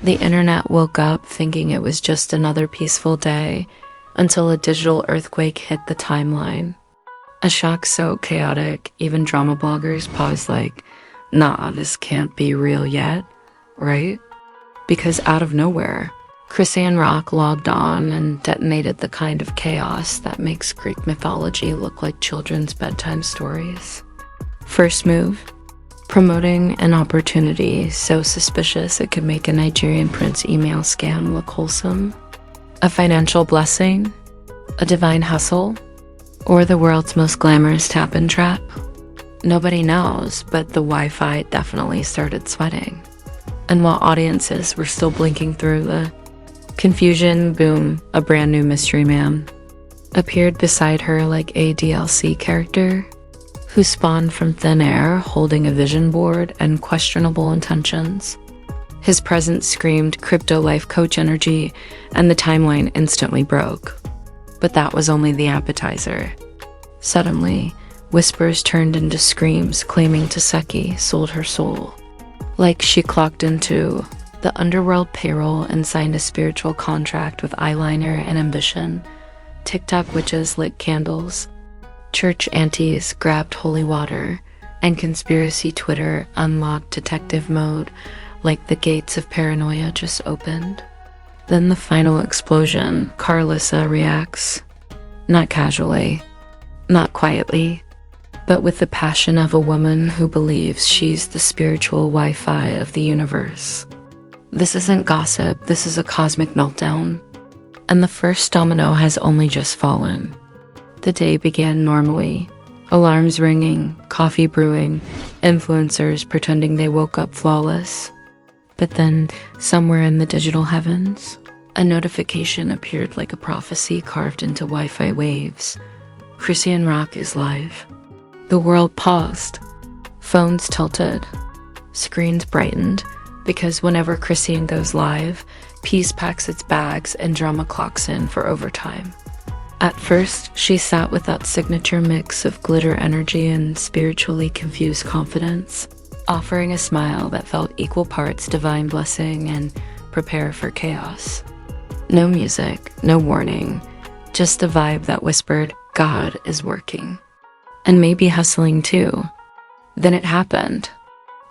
The internet woke up thinking it was just another peaceful day until a digital earthquake hit the timeline. A shock so chaotic, even drama bloggers paused like, nah, this can't be real yet, right? Because out of nowhere, ChriseanRock logged on and detonated the kind of chaos that makes Greek mythology look like children's bedtime stories. First move, promoting an opportunity so suspicious it could make a Nigerian prince email scam look wholesome. A financial blessing, a divine hustle, or the world's most glamorous tap-in trap? Nobody knows, but the Wi-Fi definitely started sweating. And while audiences were still blinking through the confusion, boom, a brand new mystery man appeared beside her like a DLC character who spawned from thin air holding a vision board and questionable intentions. His presence screamed crypto life coach energy, and the timeline instantly broke. But that was only the appetizer. Suddenly, whispers turned into screams claiming Tesehki sold her soul. Like she clocked into the underworld payroll and signed a spiritual contract with eyeliner and ambition. TikTok witches lit candles, church aunties grabbed holy water, and conspiracy Twitter unlocked detective mode like the gates of paranoia just opened. Then the final explosion, Carlissa reacts. Not casually, not quietly, but with the passion of a woman who believes she's the spiritual Wi-Fi of the universe. This isn't gossip, this is a cosmic meltdown. And the first domino has only just fallen. The day began normally. Alarms ringing, coffee brewing, influencers pretending they woke up flawless. But then, somewhere in the digital heavens, a notification appeared like a prophecy carved into Wi-Fi waves. ChriseanRock is live. The world paused. Phones tilted. Screens brightened, because whenever Chrisean goes live, peace packs its bags and drama clocks in for overtime. At first, she sat with that signature mix of glitter energy and spiritually confused confidence, offering a smile that felt equal parts divine blessing and prepare for chaos. No music, no warning, just a vibe that whispered, God is working. And maybe hustling too. Then it happened.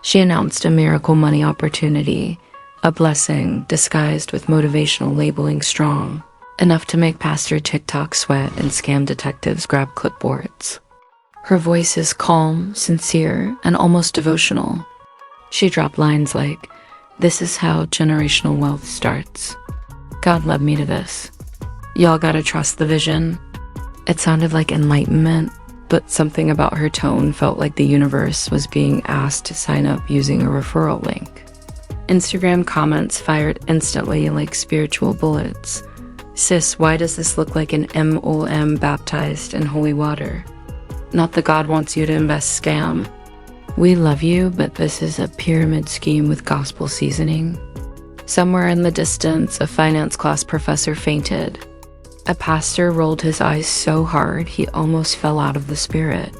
She announced a miracle money opportunity, a blessing disguised with motivational labeling strong, enough to make Pastor TikTok sweat and scam detectives grab clipboards. Her voice is calm, sincere, and almost devotional. She dropped lines like, "This is how generational wealth starts. God led me to this. Y'all gotta trust the vision." It sounded like enlightenment, but something about her tone felt like the universe was being asked to sign up using a referral link. Instagram comments fired instantly like spiritual bullets. "Sis, why does this look like an MOM baptized in holy water? Not the God wants you to invest scam. We love you, but this is a pyramid scheme with gospel seasoning." Somewhere in the distance, a finance class professor fainted. A pastor rolled his eyes so hard he almost fell out of the spirit.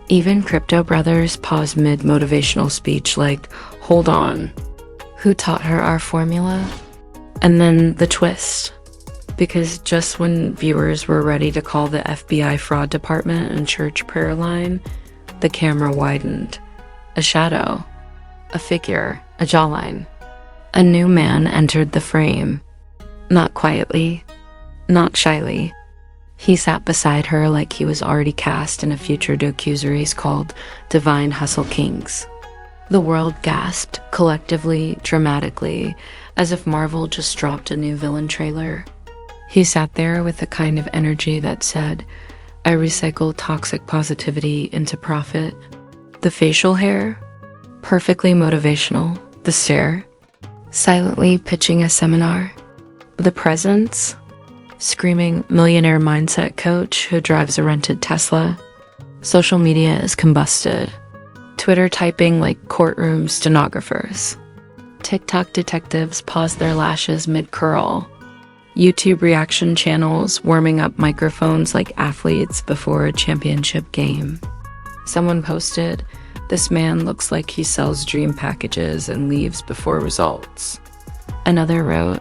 Even crypto brothers paused mid-motivational speech like, "Hold on. Who taught her our formula?" And then the twist. Because just when viewers were ready to call the FBI fraud department and church prayer line, the camera widened. A shadow, a figure, a jawline. A new man entered the frame. Not quietly, not shyly. He sat beside her like he was already cast in a future docuseries called Divine Hustle Kings. The world gasped, collectively, dramatically, as if Marvel just dropped a new villain trailer. He sat there with a kind of energy that said, "I recycle toxic positivity into profit." The facial hair, perfectly motivational. The stare, silently pitching a seminar. The presence, screaming millionaire mindset coach who drives a rented Tesla. Social media is combusted. Twitter typing like courtroom stenographers. TikTok detectives pause their lashes mid-curl. YouTube reaction channels warming up microphones like athletes before a championship game. Someone posted, "This man looks like he sells dream packages and leaves before results." Another wrote,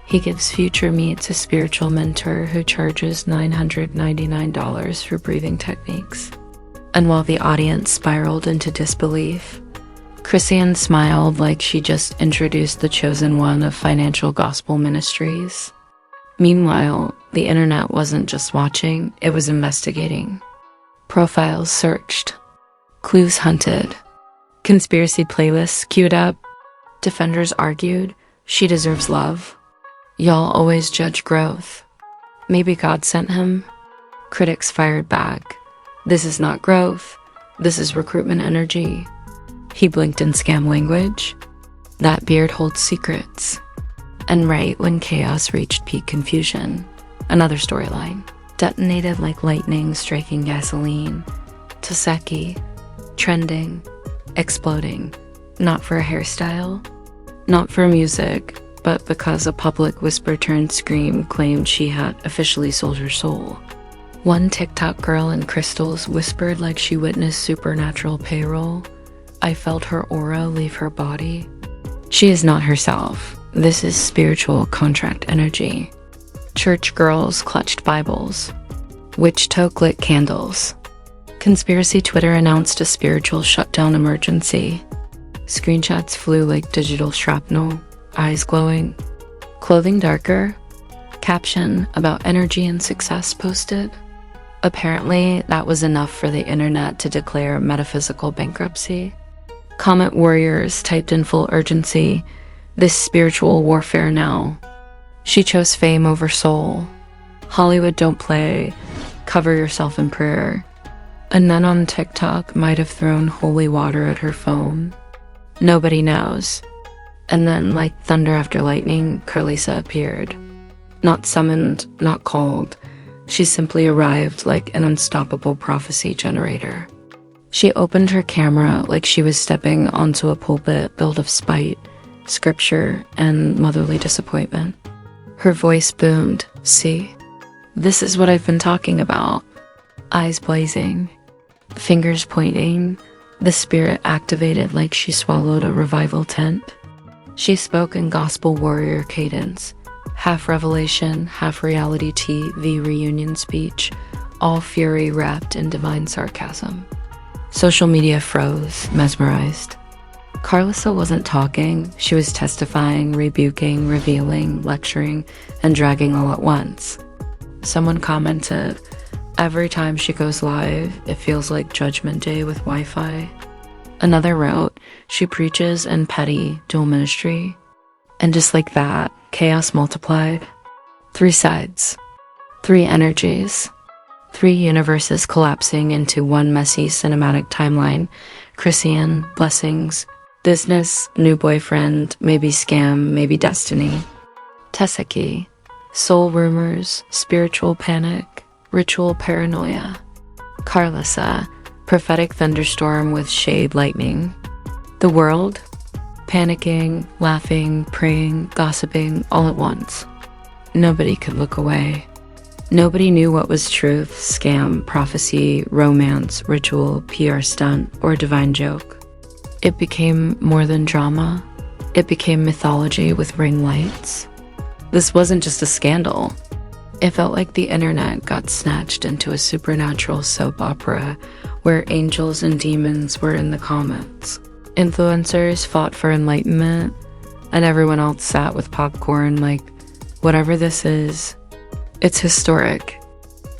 he gives future me to spiritual mentor who charges $999 for breathing techniques. And while the audience spiraled into disbelief, Chrisean smiled like she just introduced the chosen one of financial gospel ministries. Meanwhile, the internet wasn't just watching, it was investigating. Profiles searched, clues hunted, conspiracy playlists queued up, defenders argued, she deserves love. Y'all always judge growth. Maybe God sent him? Critics fired back. This is not growth. This is recruitment energy. He blinked in scam language. That beard holds secrets. And right when chaos reached peak confusion, another storyline detonated like lightning striking gasoline. Tesehki, trending, exploding, not for a hairstyle, not for music, but because a public whisper-turned-scream claimed she had officially sold her soul. One TikTok girl in crystals whispered like she witnessed supernatural payroll. I felt her aura leave her body. She is not herself. This is spiritual contract energy. Church girls clutched Bibles. Witch toke lit candles. Conspiracy Twitter announced a spiritual shutdown emergency. Screenshots flew like digital shrapnel. Eyes glowing, clothing darker, caption about energy and success posted. Apparently, that was enough for the internet to declare metaphysical bankruptcy. Comment warriors typed in full urgency, this spiritual warfare now. She chose fame over soul. Hollywood don't play, cover yourself in prayer. A nun on TikTok might have thrown holy water at her phone. Nobody knows. And then, like thunder after lightning, Carlisa appeared. Not summoned, not called. She simply arrived like an unstoppable prophecy generator. She opened her camera like she was stepping onto a pulpit built of spite, scripture, and motherly disappointment. Her voice boomed, see? This is what I've been talking about. Eyes blazing, fingers pointing, the spirit activated like she swallowed a revival tent. She spoke in gospel warrior cadence, half revelation, half reality TV reunion speech, all fury wrapped in divine sarcasm. Social media froze, mesmerized. Carlisa wasn't talking, she was testifying, rebuking, revealing, lecturing, and dragging all at once. Someone commented, every time she goes live, it feels like Judgment Day with Wi-Fi. Another wrote, she preaches in petty dual ministry. And just like that, chaos multiplied. 3 sides, 3 energies, 3 universes collapsing into one messy cinematic timeline. Chrisean, blessings, business, new boyfriend, maybe scam, maybe destiny. Tesehki, soul rumors, spiritual panic, ritual paranoia. Carlisa, prophetic thunderstorm with shade lightning. The world, panicking, laughing, praying, gossiping, all at once. Nobody could look away. Nobody knew what was truth, scam, prophecy, romance, ritual, PR stunt, or divine joke. It became more than drama. It became mythology with ring lights. This wasn't just a scandal. It felt like the internet got snatched into a supernatural soap opera where angels and demons were in the comments. Influencers fought for enlightenment, and everyone else sat with popcorn like, whatever this is, it's historic.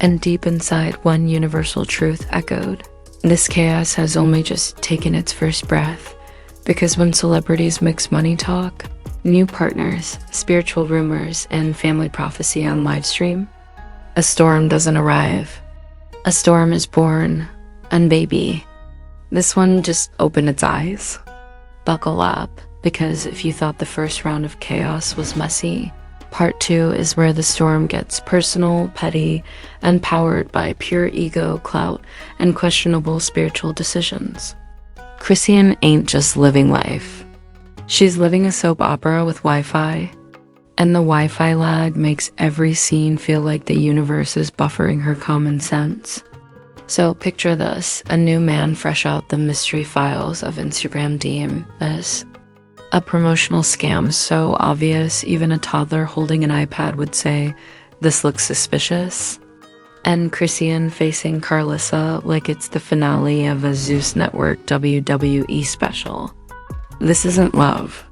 And deep inside, one universal truth echoed. This chaos has only just taken its first breath, because when celebrities mix money talk, new partners, spiritual rumors, and family prophecy on livestream, a storm doesn't arrive. A storm is born, and baby, this one just opened its eyes. Buckle up, because if you thought the first round of chaos was messy, part 2 is where the storm gets personal, petty, and powered by pure ego, clout, and questionable spiritual decisions. Chrisean ain't just living life. She's living a soap opera with Wi-Fi, and the Wi-Fi lag makes every scene feel like the universe is buffering her common sense. So picture this, a new man fresh out the mystery files of Instagram DMs. A promotional scam so obvious even a toddler holding an iPad would say, "This looks suspicious." And Chrisean facing Carlissa like it's the finale of a Zeus Network WWE special. This isn't love.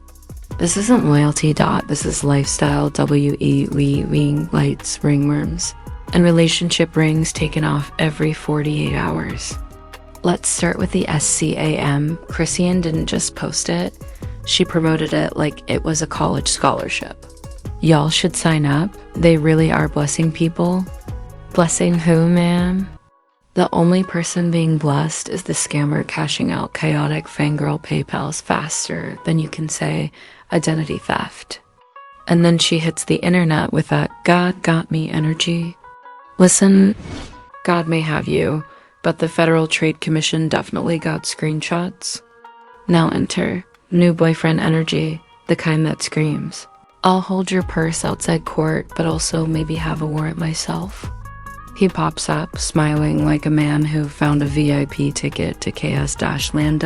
This isn't loyalty. This is lifestyle. Wing lights, ringworms, and relationship rings taken off every 48 hours. Let's start with the SCAM. Chrisean didn't just post it. She promoted it like it was a college scholarship. Y'all should sign up. They really are blessing people. Blessing who, ma'am? The only person being blessed is the scammer cashing out chaotic fangirl PayPals faster than you can say identity theft. And then she hits the internet with that "God got me" energy. Listen, God may have you, but the Federal Trade Commission definitely got screenshots. Now enter new boyfriend energy, the kind that screams, "I'll hold your purse outside court, but also maybe have a warrant myself." He pops up, smiling like a man who found a VIP ticket to KS-Land.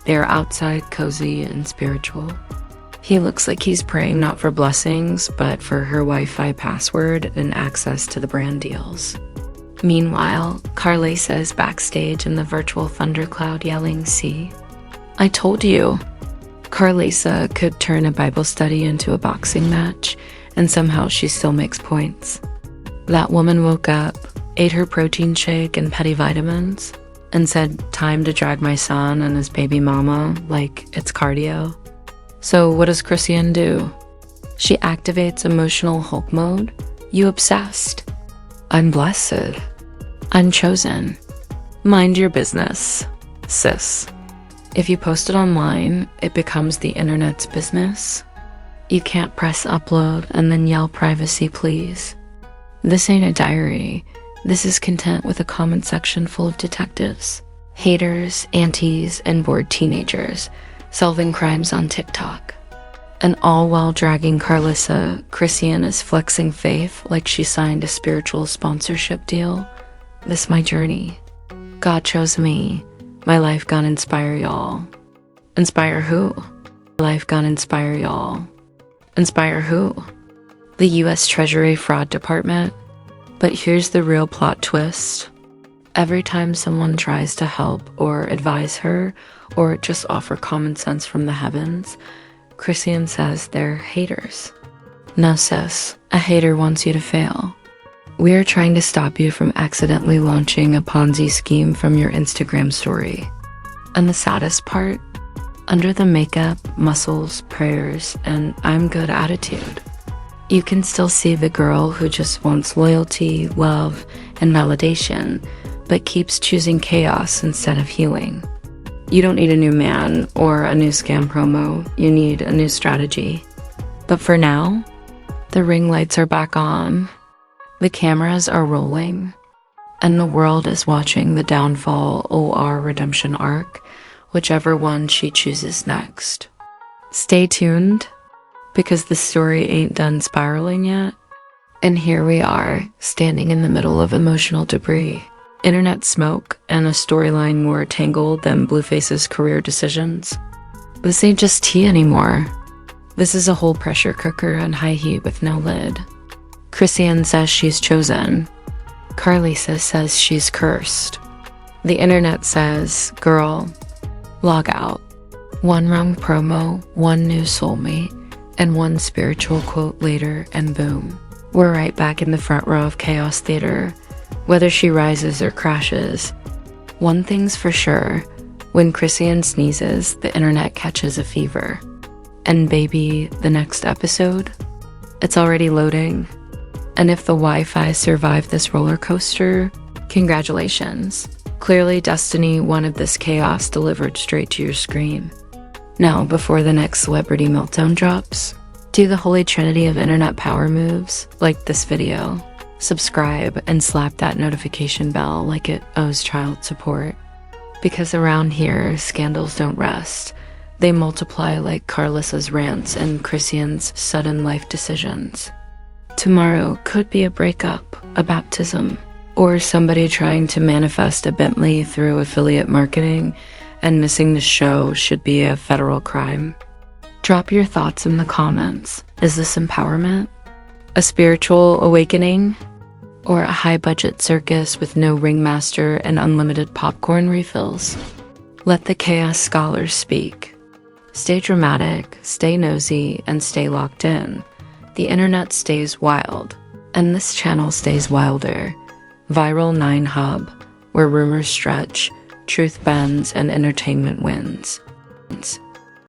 They are outside, cozy, and spiritual. He looks like he's praying not for blessings, but for her Wi-Fi password and access to the brand deals. Meanwhile, Carlissa is backstage in the virtual thundercloud yelling, "See? I told you." Carlissa could turn a Bible study into a boxing match, and somehow she still makes points. That woman woke up, ate her protein shake and petty vitamins, and said, "Time to drag my son and his baby mama," like it's cardio. So what does Chrisean do? She activates emotional Hulk mode. You obsessed. I'm blessed. I'm chosen. Mind your business, sis. If you post it online, it becomes the internet's business. You can't press upload and then yell privacy, please. This ain't a diary. This is content with a comment section full of detectives, haters, aunties, and bored teenagers solving crimes on TikTok. And all while dragging Carlissa, Chrisean is flexing faith like she signed a spiritual sponsorship deal. This my journey. God chose me. My life gonna inspire y'all. Inspire who? Life gonna inspire y'all. Inspire who? The US Treasury Fraud Department. But here's the real plot twist. Every time someone tries to help or advise her or just offer common sense from the heavens, Chrisean says they're haters. No, sis, a hater wants you to fail. We are trying to stop you from accidentally launching a Ponzi scheme from your Instagram story. And the saddest part, under the makeup, muscles, prayers, and I'm good attitude, you can still see the girl who just wants loyalty, love, and validation, but keeps choosing chaos instead of healing. You don't need a new man or a new scam promo. You need a new strategy. But for now, the ring lights are back on, the cameras are rolling, and the world is watching the downfall OR redemption arc, whichever one she chooses next. Stay tuned, because the story ain't done spiraling yet. And here we are, standing in the middle of emotional debris, internet smoke, and a storyline more tangled than Blueface's career decisions. This ain't just tea anymore. This is a whole pressure cooker on high heat with no lid. Chrisean says she's chosen. Carlissa says she's cursed. The internet says, girl, log out. One wrong promo, one new soulmate, and one spiritual quote later, and boom. We're right back in the front row of Chaos Theater. Whether she rises or crashes, one thing's for sure, when Chrisean sneezes, the internet catches a fever. And baby, the next episode? It's already loading. And if the Wi-Fi survived this roller coaster, congratulations. Clearly destiny wanted this chaos delivered straight to your screen. Now, before the next celebrity meltdown drops, do the holy trinity of internet power moves, like this video, subscribe, and slap that notification bell like it owes child support. Because around here, scandals don't rest. They multiply like Carlissa's rants and Chrisean's sudden life decisions. Tomorrow could be a breakup, a baptism, or somebody trying to manifest a Bentley through affiliate marketing, and missing the show should be a federal crime. Drop your thoughts in the comments. Is this empowerment? A spiritual awakening? Or a high-budget circus with no ringmaster and unlimited popcorn refills? Let the chaos scholars speak. Stay dramatic, stay nosy, and stay locked in. The internet stays wild, and this channel stays wilder. Viral9 Hub, where rumors stretch, truth bends, and entertainment wins.